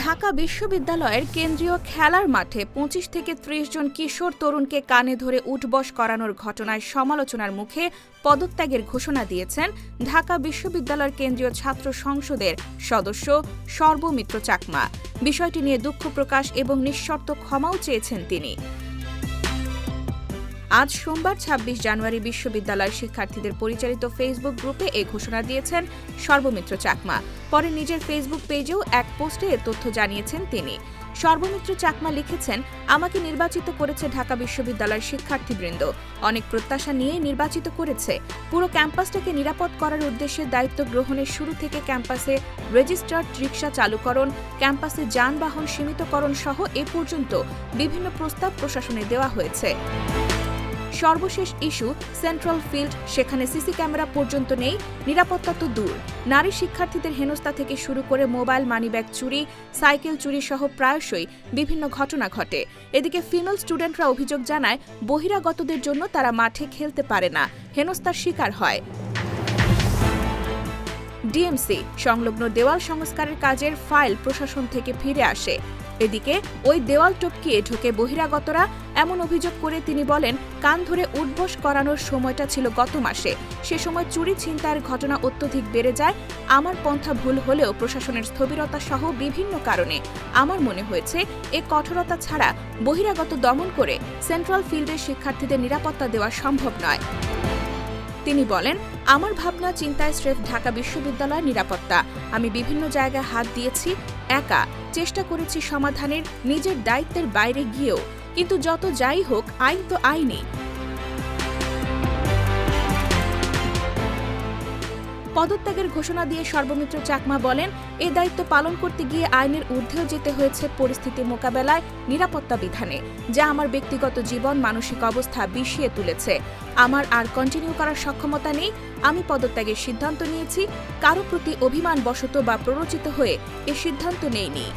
ঢাকা বিশ্ববিদ্যালয়ের কেন্দ্রীয় খেলার মাঠে ২৫ থেকে ৩০ জন কিশোর তরুণকে কানে ধরে উঠবস করানোর ঘটনায় সমালোচনার মুখে পদত্যাগের ঘোষণা দিয়েছেন ঢাকা বিশ্ববিদ্যালয়ের কেন্দ্রীয় ছাত্র সংসদের সদস্য সর্বমিত্র চাকমা। বিষয়টি নিয়ে দুঃখ প্রকাশ এবং নিঃশর্ত ক্ষমাও চেয়েছেন তিনি। আজ সোমবার ২৬ জানুয়ারি বিশ্ববিদ্যালয়ের শিক্ষার্থীদের পরিচালিত ফেসবুক গ্রুপে এ ঘোষণা দিয়েছেন সর্বমিত্র চাকমা। পরে নিজের ফেসবুক পেজেও এক পোস্টে এ তথ্য জানিয়েছেন তিনি। সর্বমিত্র চাকমা লিখেছেন, আমাকে নির্বাচিত করেছে ঢাকা বিশ্ববিদ্যালয়ের শিক্ষার্থীবৃন্দ। অনেক প্রত্যাশা নিয়ে নির্বাচিত করেছে। পুরো ক্যাম্পাসটাকে নিরাপদ করার উদ্দেশ্যে দায়িত্ব গ্রহণের শুরু থেকে ক্যাম্পাসে রেজিস্টার্ড রিকশা চালুকরণ, ক্যাম্পাসে যানবাহন সীমিতকরণ সহ এ পর্যন্ত বিভিন্ন প্রস্তাব প্রশাসনে দেওয়া হয়েছে। সর্বশেষ ইস্যু সেন্ট্রাল ফিল্ড, সেখানে সিসি ক্যামেরা পর্যন্ত নেই, নিরাপত্তা তো দূর। নারী শিক্ষার্থীদের হেনস্থা থেকে শুরু করে মোবাইল, মানিব্যাগ চুরি, সাইকেল চুরি সহ প্রায়শই বিভিন্ন ঘটনা ঘটে। এদিকে ফিমেল স্টুডেন্টরা অভিযোগ জানায়, বহিরাগতদের জন্য তারা মাঠে খেলতে পারে না, হেনস্থার শিকার হয়। ডিএমসি সংলগ্ন দেওয়াল সংস্কারের কাজের ফাইল প্রশাসন থেকে ফিরে আসে। এদিকে ওই দেওয়াল টপকিয়ে ঢোকে বহিরাগতরা, এমন অভিযোগ করে তিনি বলেন, কান ধরে উঠবস করানোর সময়টা ছিল গত মাসে। সে সময় চুরি ছিনতাইয়ের ঘটনা অত্যধিক বেড়ে যায়। আমার পন্থা ভুল হলেও প্রশাসনের স্থবিরতা সহ বিভিন্ন কারণে আমার মনে হয়েছে এ কঠোরতা ছাড়া বহিরাগত দমন করে সেন্ট্রাল ফিল্ডের শিক্ষার্থীদের নিরাপত্তা দেওয়া সম্ভব নয়। তিনি বলেন, আমার ভাবনা চিন্তায় স্রেফ ঢাকা বিশ্ববিদ্যালয়ের নিরাপত্তা। আমি বিভিন্ন জায়গায় হাত দিয়েছি, একা চেষ্টা করেছি সমাধানের, নিজের দায়িত্বের বাইরে গিয়েও। কিন্তু যত যাই হোক, আইন তো আইনই। পদত্যাগের ঘোষণা দিয়ে সর্বমিত্র চাকমা বলেন, এ দায়িত্ব পালন করতে গিয়ে আইনের ঊর্ধ্বেও যেতে হয়েছে পরিস্থিতি মোকাবেলায়, নিরাপত্তা বিধানে, যা আমার ব্যক্তিগত জীবন, মানসিক অবস্থা বিষিয়ে তুলেছে। আমার আর কন্টিনিউ করার সক্ষমতা নেই। আমি পদত্যাগের সিদ্ধান্ত নিয়েছি। কারো প্রতি অভিমানবশত বা প্ররোচিত হয়ে এ সিদ্ধান্ত নেইনি।